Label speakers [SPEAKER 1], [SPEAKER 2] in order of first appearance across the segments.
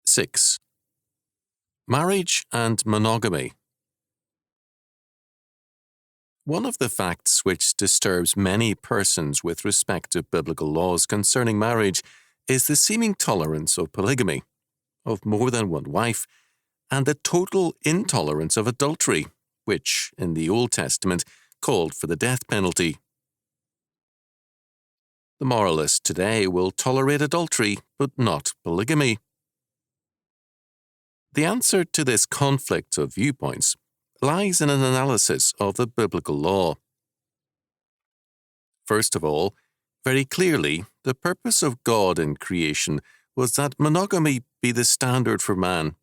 [SPEAKER 1] 6. Marriage and monogamy. One of the facts which disturbs many persons with respect to biblical laws concerning marriage is the seeming tolerance of polygamy, of more than one wife, and the total intolerance of adultery, which, in the Old Testament, called for the death penalty. The moralist today will tolerate adultery, but not polygamy. The answer to this conflict of viewpoints lies in an analysis of the biblical law. First of all, very clearly, the purpose of God in creation was that monogamy be the standard for man.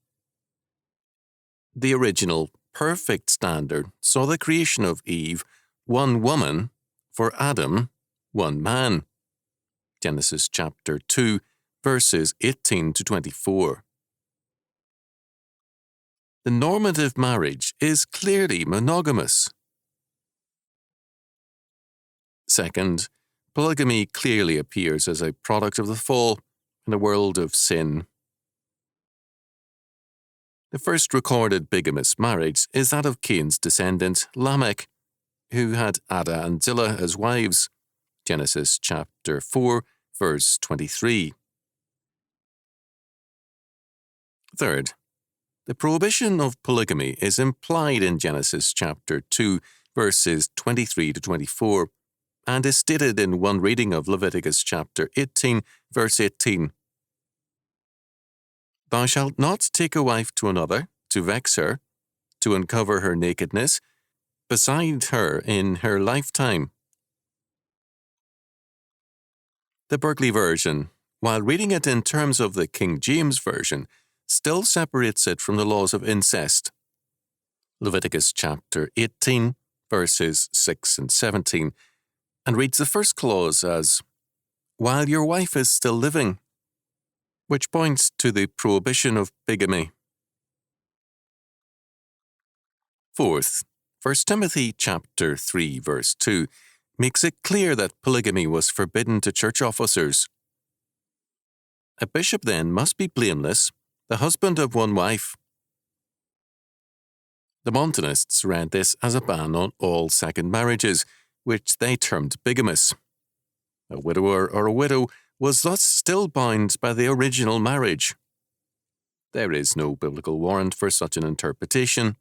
[SPEAKER 1] The original, perfect standard saw the creation of Eve, one woman, for Adam, one man. Genesis chapter 2, verses 18 to 24. The normative marriage is clearly monogamous. Second, polygamy clearly appears as a product of the fall in a world of sin. The first recorded bigamous marriage is that of Cain's descendant Lamech, who had Ada and Zillah as wives. Genesis chapter 4, verse 23. Third, the prohibition of polygamy is implied in Genesis chapter 2, verses 23 to 24, and is stated in one reading of Leviticus chapter 18, verse 18. Thou shalt not take a wife to another, to vex her, to uncover her nakedness, beside her in her lifetime. The Berkeley version, while reading it in terms of the King James Version, still separates it from the laws of incest. Leviticus chapter 18, verses 6 and 17, and reads the first clause as, "While your wife is still living," which points to the prohibition of bigamy. Fourth, 1 Timothy chapter 3, verse 2, makes it clear that polygamy was forbidden to church officers. A bishop then must be blameless, the husband of one wife. The Montanists read this as a ban on all second marriages, which they termed bigamous. A widower or a widow was thus still bound by the original marriage. There is no biblical warrant for such an interpretation.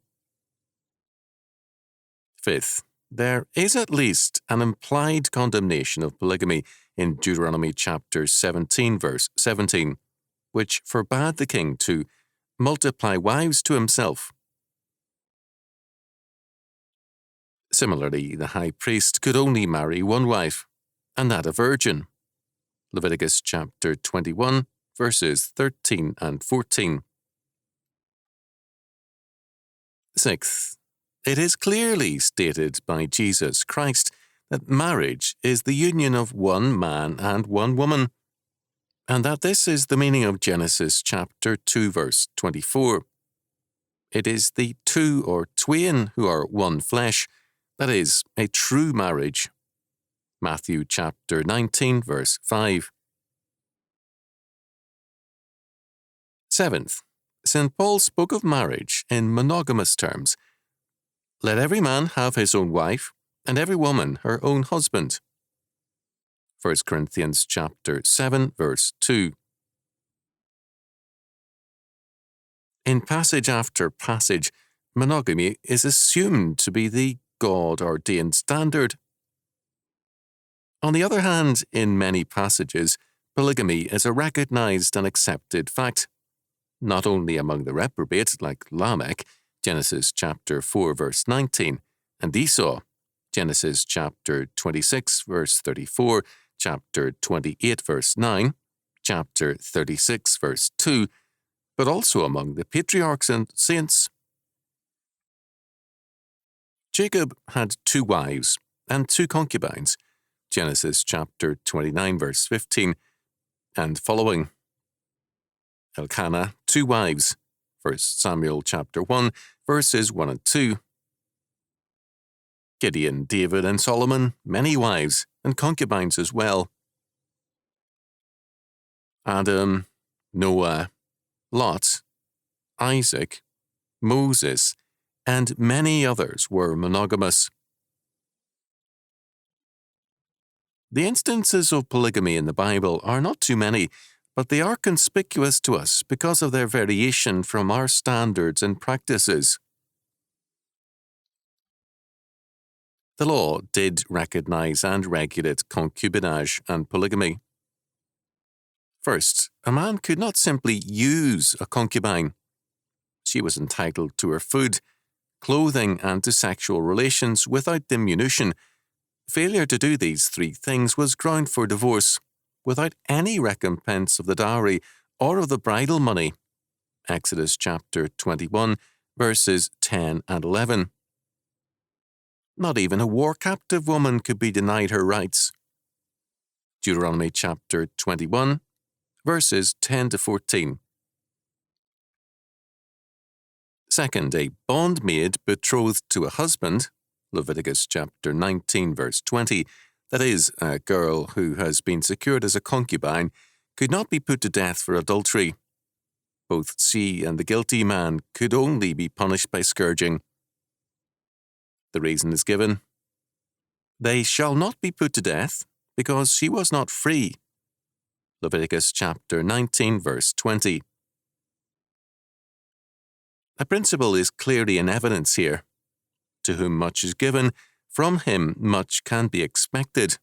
[SPEAKER 1] Fifth, there is at least an implied condemnation of polygamy in Deuteronomy chapter 17, verse 17, which forbade the king to multiply wives to himself. Similarly, the high priest could only marry one wife, and that a virgin. Leviticus chapter 21, verses 13 and 14. Sixth, it is clearly stated by Jesus Christ that marriage is the union of one man and one woman, and that this is the meaning of Genesis chapter 2, verse 24. It is the two or twain who are one flesh, that is, a true marriage. Matthew chapter 19, verse 5. Seventh, St. Paul spoke of marriage in monogamous terms. Let every man have his own wife, and every woman her own husband. 1 Corinthians chapter 7, verse 2. In passage after passage, monogamy is assumed to be the God-ordained standard. On the other hand, in many passages, polygamy is a recognized and accepted fact, not only among the reprobate like Lamech, Genesis chapter 4, verse 19, and Esau, Genesis chapter 26, verse 34, chapter 28, verse 9, chapter 36, verse 2, but also among the patriarchs and saints. Jacob had 2 wives and 2 concubines, Genesis chapter 29, verse 15, and following. Elkanah, 2 wives, 1 Samuel chapter 1, verses 1 and 2. Gideon, David, and Solomon, many wives, and concubines as well. Adam, Noah, Lot, Isaac, Moses, and many others were monogamous. The instances of polygamy in the Bible are not too many, but they are conspicuous to us because of their variation from our standards and practices. The law did recognize and regulate concubinage and polygamy. First, a man could not simply use a concubine. She was entitled to her food, clothing, and to sexual relations without diminution. Failure to do these three things was ground for divorce, without any recompense of the dowry or of the bridal money. Exodus chapter 21, verses 10 and 11. Not even a war captive woman could be denied her rights. Deuteronomy chapter 21, verses 10 to 14. Second, a bondmaid betrothed to a husband, Leviticus chapter 19, verse 20, that is, a girl who has been secured as a concubine, could not be put to death for adultery. Both she and the guilty man could only be punished by scourging. The reason is given. They shall not be put to death, because she was not free. Leviticus chapter 19, verse 20. A principle is clearly in evidence here. To whom much is given, from him much can be expected.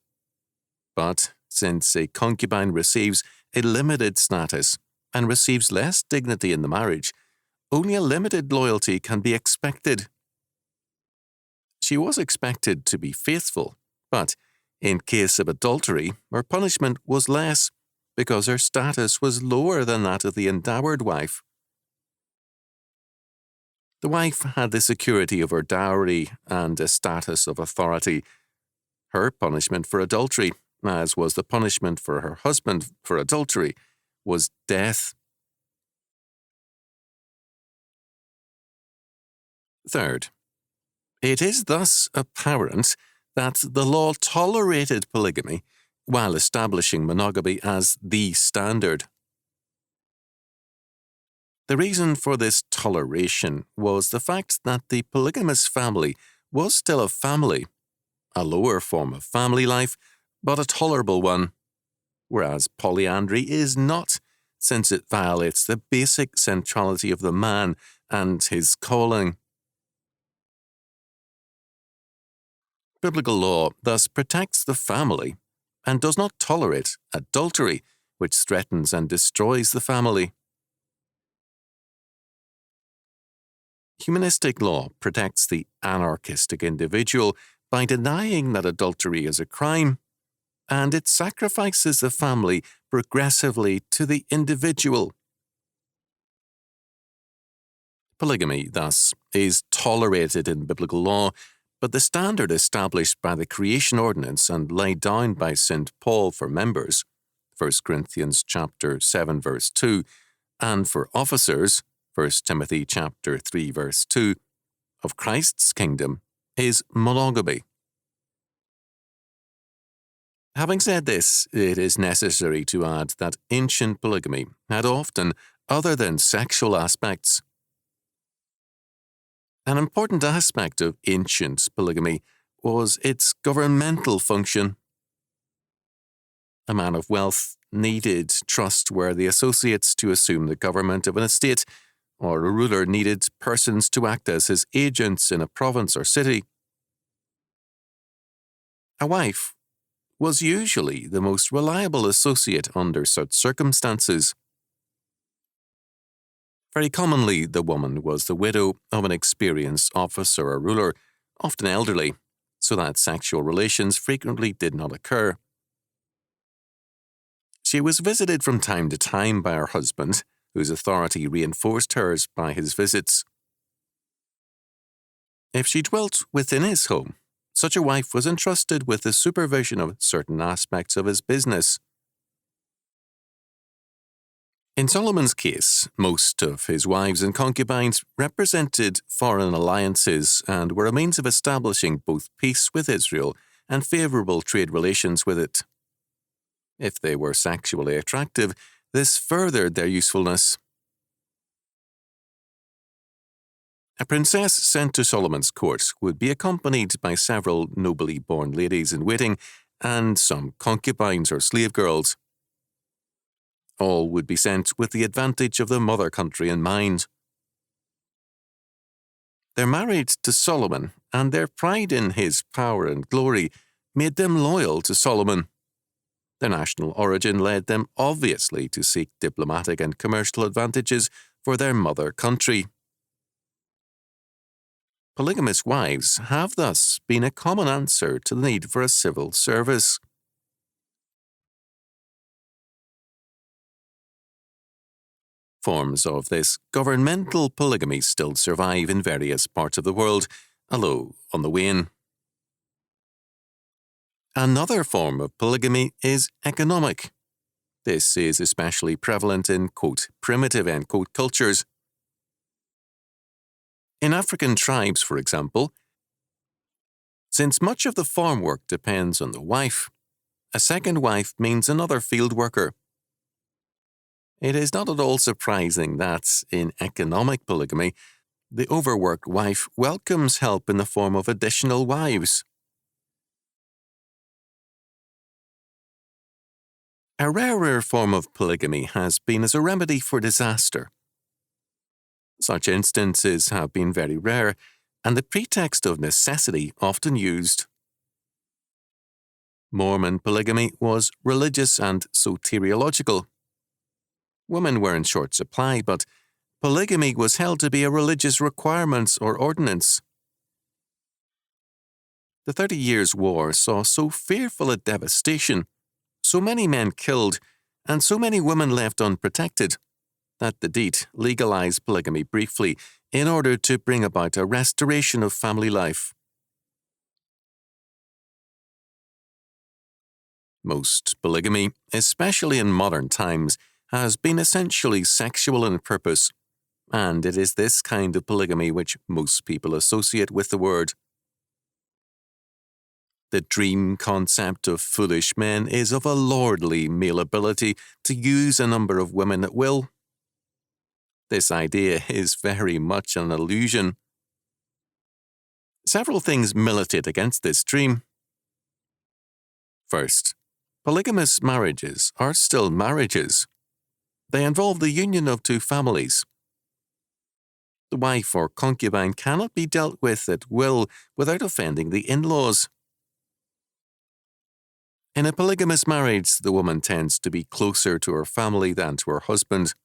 [SPEAKER 1] But since a concubine receives a limited status and receives less dignity in the marriage, only a limited loyalty can be expected. She was expected to be faithful, but in case of adultery, her punishment was less because her status was lower than that of the endowed wife. The wife had the security of her dowry and a status of authority. Her punishment for adultery, as was the punishment for her husband for adultery, was death. Third, it is thus apparent that the law tolerated polygamy while establishing monogamy as the standard. The reason for this toleration was the fact that the polygamous family was still a family, a lower form of family life, but a tolerable one, whereas polyandry is not, since it violates the basic centrality of the man and his calling. Biblical law thus protects the family and does not tolerate adultery, which threatens and destroys the family. Humanistic law protects the anarchistic individual by denying that adultery is a crime, and it sacrifices the family progressively to the individual. Polygamy, thus, is tolerated in biblical law, but the standard established by the creation ordinance and laid down by St. Paul for members, 1 Corinthians chapter 7, verse 2, and for officers, 1 Timothy chapter 3, verse 2, of Christ's kingdom is monogamy. Having said this, it is necessary to add that ancient polygamy had often other than sexual aspects. An important aspect of ancient polygamy was its governmental function. A man of wealth needed trustworthy associates to assume the government of an estate, or a ruler needed persons to act as his agents in a province or city. A wife was usually the most reliable associate under such circumstances. Very commonly, the woman was the widow of an experienced officer or ruler, often elderly, so that sexual relations frequently did not occur. She was visited from time to time by her husband, whose authority reinforced hers by his visits. If she dwelt within his home, such a wife was entrusted with the supervision of certain aspects of his business. In Solomon's case, most of his wives and concubines represented foreign alliances and were a means of establishing both peace with Israel and favorable trade relations with it. If they were sexually attractive, this furthered their usefulness. A princess sent to Solomon's court would be accompanied by several nobly born ladies-in-waiting and some concubines or slave girls. All would be sent with the advantage of the mother country in mind. Their marriage to Solomon and their pride in his power and glory made them loyal to Solomon. Their national origin led them obviously to seek diplomatic and commercial advantages for their mother country. Polygamous wives have thus been a common answer to the need for a civil service. Forms of this governmental polygamy still survive in various parts of the world, although on the wane. Another form of polygamy is economic. This is especially prevalent in, quote, primitive, end quote, cultures. In African tribes, for example, since much of the farm work depends on the wife, a second wife means another field worker. It is not at all surprising that, in economic polygamy, the overworked wife welcomes help in the form of additional wives. A rarer form of polygamy has been as a remedy for disaster. Such instances have been very rare, and the pretext of necessity often used. Mormon polygamy was religious and soteriological. Women were in short supply, but polygamy was held to be a religious requirement or ordinance. The 30 Years' War saw so fearful a devastation, so many men killed, and so many women left unprotected, that the Diet legalized polygamy briefly in order to bring about a restoration of family life. Most polygamy, especially in modern times, has been essentially sexual in purpose, and it is this kind of polygamy which most people associate with the word. The dream concept of foolish men is of a lordly male ability to use a number of women at will. This idea is very much an illusion. Several things militate against this dream. First, polygamous marriages are still marriages. They involve the union of two families. The wife or concubine cannot be dealt with at will without offending the in-laws. In a polygamous marriage, the woman tends to be closer to her family than to her husband.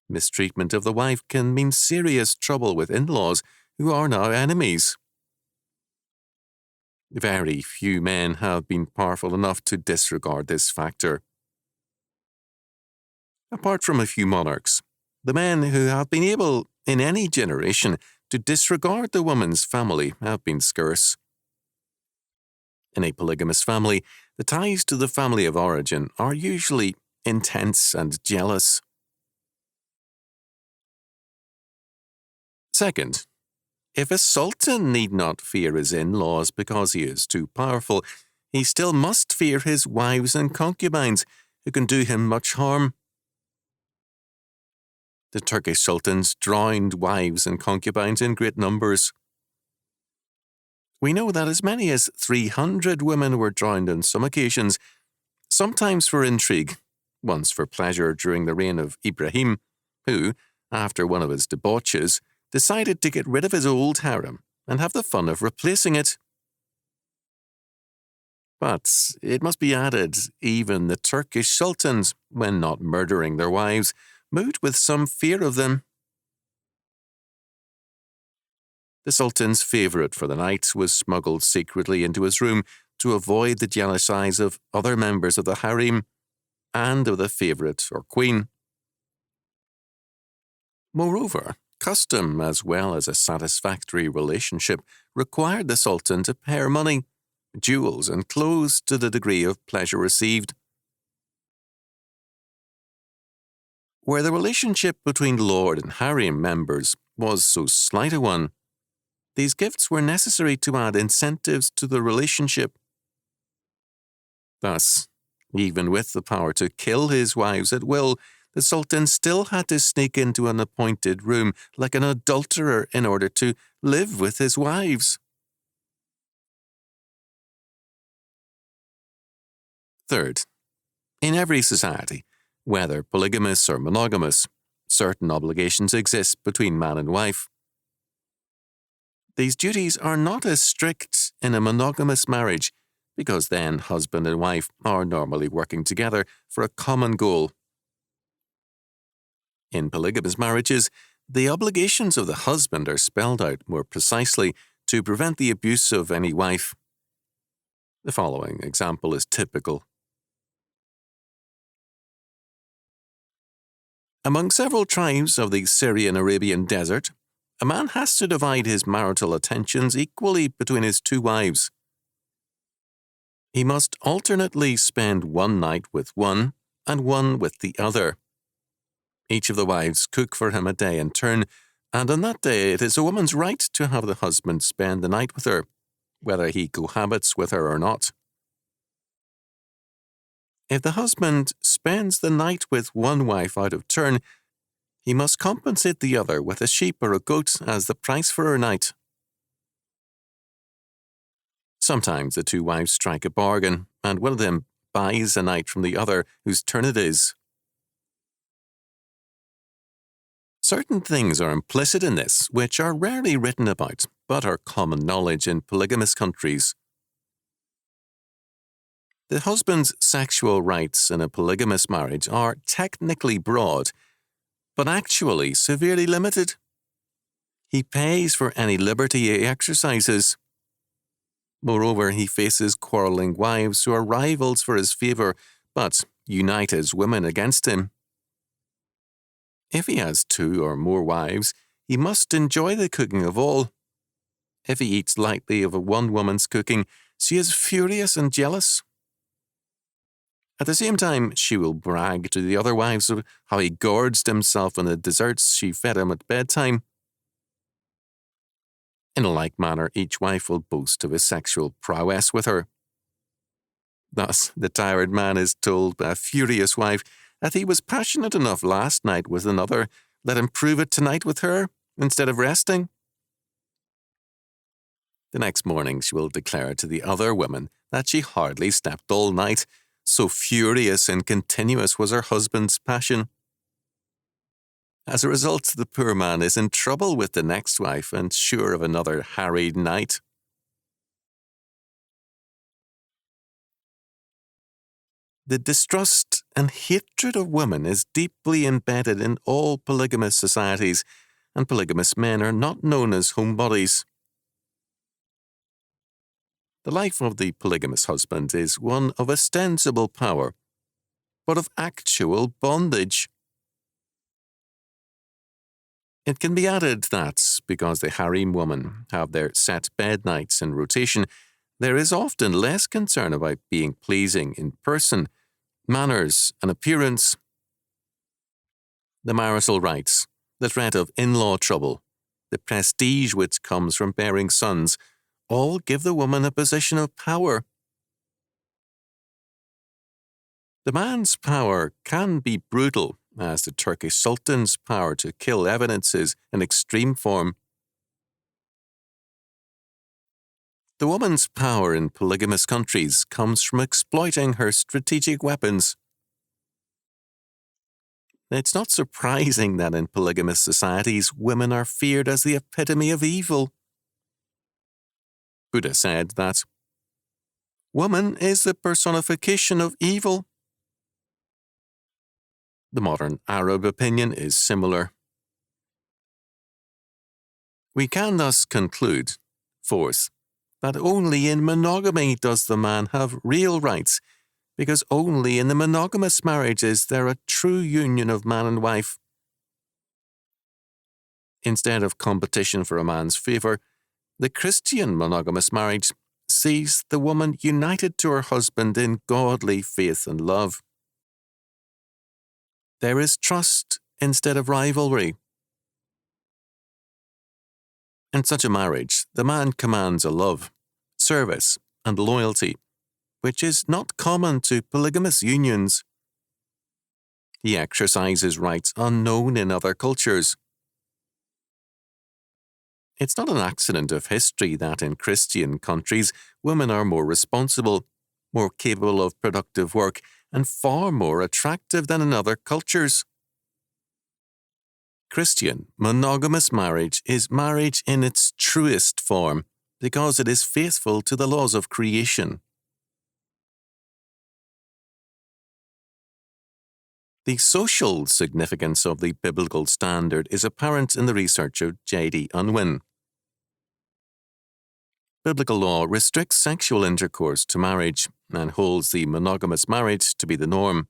[SPEAKER 1] Mistreatment of the wife can mean serious trouble with in-laws who are now enemies. Very few men have been powerful enough to disregard this factor. Apart from a few monarchs, the men who have been able, in any generation, to disregard the woman's family have been scarce. In a polygamous family, the ties to the family of origin are usually intense and jealous. Second, if a sultan need not fear his in-laws because he is too powerful, he still must fear his wives and concubines, who can do him much harm. The Turkish sultans drowned wives and concubines in great numbers. We know that as many as 300 women were drowned on some occasions, sometimes for intrigue, once for pleasure during the reign of Ibrahim, who, after one of his debauches, decided to get rid of his old harem and have the fun of replacing it. But it must be added, even the Turkish sultans, when not murdering their wives, moved with some fear of them. The sultan's favourite for the night was smuggled secretly into his room to avoid the jealous eyes of other members of the harem and of the favourite or queen. Moreover, custom as well as a satisfactory relationship required the sultan to pay her money, jewels and clothes to the degree of pleasure received. Where the relationship between lord and harem members was so slight a one, these gifts were necessary to add incentives to the relationship. Thus, even with the power to kill his wives at will, the Sultan still had to sneak into an appointed room like an adulterer in order to live with his wives. Third, in every society, whether polygamous or monogamous, certain obligations exist between man and wife. These duties are not as strict in a monogamous marriage, because then husband and wife are normally working together for a common goal. In polygamous marriages, the obligations of the husband are spelled out more precisely to prevent the abuse of any wife. The following example is typical. Among several tribes of the Syrian-Arabian desert, a man has to divide his marital attentions equally between his two wives. He must alternately spend one night with one and one with the other. Each of the wives cook for him a day in turn, and on that day it is a woman's right to have the husband spend the night with her, whether he cohabits with her or not. If the husband spends the night with one wife out of turn, he must compensate the other with a sheep or a goat as the price for her night. Sometimes the two wives strike a bargain, and one of them buys a night from the other whose turn it is. Certain things are implicit in this, which are rarely written about, but are common knowledge in polygamous countries. The husband's sexual rights in a polygamous marriage are technically broad, but actually severely limited. He pays for any liberty he exercises. Moreover, he faces quarrelling wives who are rivals for his favour, but unite as women against him. If he has two or more wives, he must enjoy the cooking of all. If he eats lightly of one woman's cooking, she is furious and jealous. At the same time, she will brag to the other wives of how he gorged himself on the desserts she fed him at bedtime. In a like manner, each wife will boast of his sexual prowess with her. Thus, the tired man is told by a furious wife that he was passionate enough last night with another, let him prove it tonight with her, instead of resting. The next morning she will declare to the other women that she hardly slept all night, so furious and continuous was her husband's passion. As a result, the poor man is in trouble with the next wife and sure of another harried night. The distrust and hatred of women is deeply embedded in all polygamous societies, and polygamous men are not known as homebodies. The life of the polygamous husband is one of ostensible power, but of actual bondage. It can be added that, because the harem women have their set bed nights in rotation, there is often less concern about being pleasing in person, manners, and appearance. The marital rights, the threat of in-law trouble, the prestige which comes from bearing sons, all give the woman a position of power. The man's power can be brutal, as the Turkish Sultan's power to kill evidence is in extreme form. The woman's power in polygamous countries comes from exploiting her strategic weapons. It's not surprising that in polygamous societies, women are feared as the epitome of evil. Buddha said that woman is the personification of evil. The modern Arab opinion is similar. We can thus conclude, fourth, that only in monogamy does the man have real rights, because only in the monogamous marriage is there a true union of man and wife. Instead of competition for a man's favour, the Christian monogamous marriage sees the woman united to her husband in godly faith and love. There is trust instead of rivalry. In such a marriage, the man commands a love, service, and loyalty, which is not common to polygamous unions. He exercises rights unknown in other cultures. It's not an accident of history that in Christian countries, women are more responsible, more capable of productive work, and far more attractive than in other cultures. Christian monogamous marriage is marriage in its truest form because it is faithful to the laws of creation. The social significance of the biblical standard is apparent in the research of J.D. Unwin. Biblical law restricts sexual intercourse to marriage and holds the monogamous marriage to be the norm.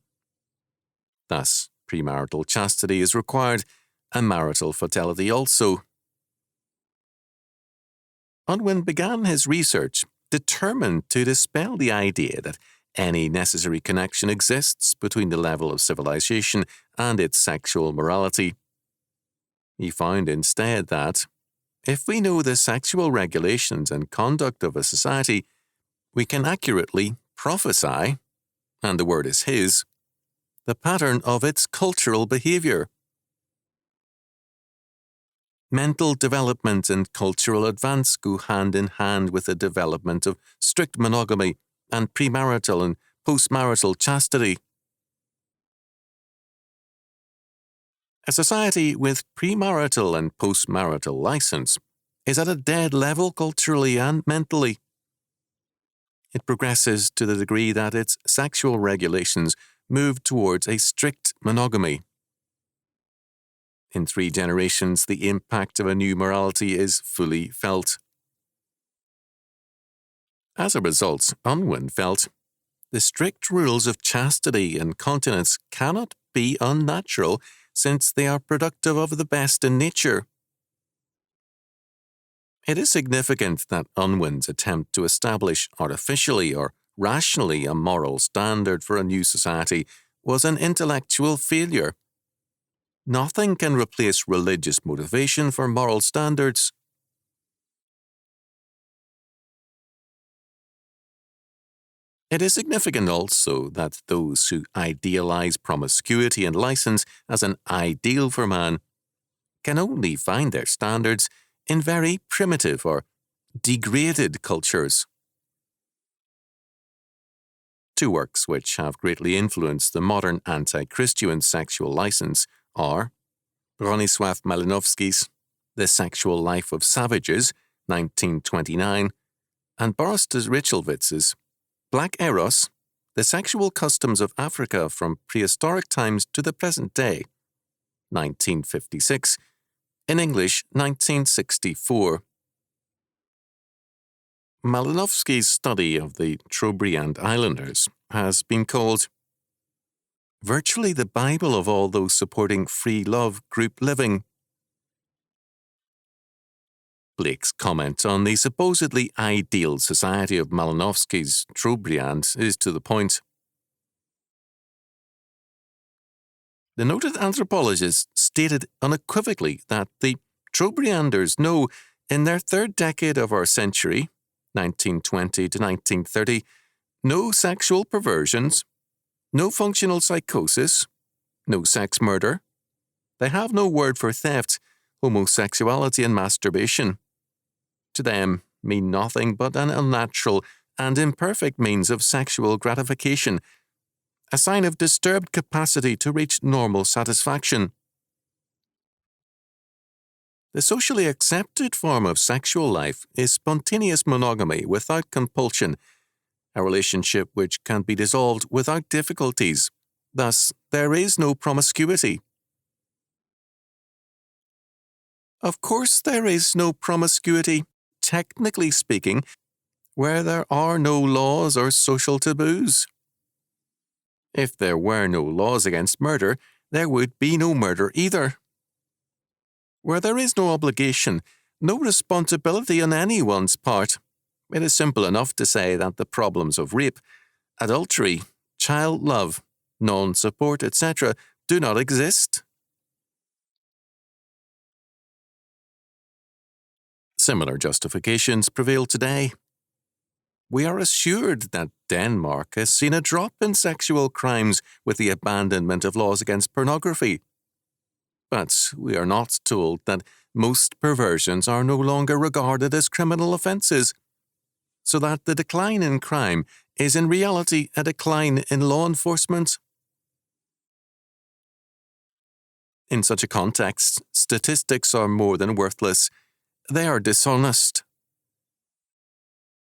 [SPEAKER 1] Thus, premarital chastity is required and marital fidelity also. Unwin began his research determined to dispel the idea that any necessary connection exists between the level of civilization and its sexual morality. He found instead that, if we know the sexual regulations and conduct of a society, we can accurately prophesy, and the word is his, the pattern of its cultural behavior. Mental development and cultural advance go hand in hand with the development of strict monogamy and premarital and postmarital chastity. A society with premarital and postmarital license is at a dead level culturally and mentally. It progresses to the degree that its sexual regulations move towards a strict monogamy. In 3 generations, the impact of a new morality is fully felt. As a result, Unwin felt, the strict rules of chastity and continence cannot be unnatural since they are productive of the best in nature. It is significant that Unwin's attempt to establish artificially or rationally a moral standard for a new society was an intellectual failure. Nothing can replace religious motivation for moral standards. It is significant also that those who idealize promiscuity and license as an ideal for man can only find their standards in very primitive or degraded cultures. 2 works which have greatly influenced the modern anti-Christian sexual license are Bronisław Malinowski's The Sexual Life of Savages, 1929, and Boris Rychlewicz's Black Eros, The Sexual Customs of Africa from Prehistoric Times to the Present Day, 1956, in English, 1964. Malinowski's study of the Trobriand Islanders has been called virtually the Bible of all those supporting free love group living. Blake's comment on the supposedly ideal society of Malinowski's Trobriand is to the point. The noted anthropologist stated unequivocally that the Trobrianders know in their 3rd decade of our century, 1920 to 1930, no sexual perversions, no functional psychosis, no sex murder. They have no word for theft, homosexuality and masturbation. To them mean nothing but an unnatural and imperfect means of sexual gratification, a sign of disturbed capacity to reach normal satisfaction. The socially accepted form of sexual life is spontaneous monogamy without compulsion, a relationship which can be dissolved without difficulties. Thus, there is no promiscuity. Of course, there is no promiscuity, technically speaking, where there are no laws or social taboos. If there were no laws against murder, there would be no murder either. Where there is no obligation, no responsibility on anyone's part, it is simple enough to say that the problems of rape, adultery, child love, non-support, etc. do not exist. Similar justifications prevail today. We are assured that Denmark has seen a drop in sexual crimes with the abandonment of laws against pornography. But we are not told that most perversions are no longer regarded as criminal offences, so that the decline in crime is in reality a decline in law enforcement. In such a context, statistics are more than worthless. They are dishonest.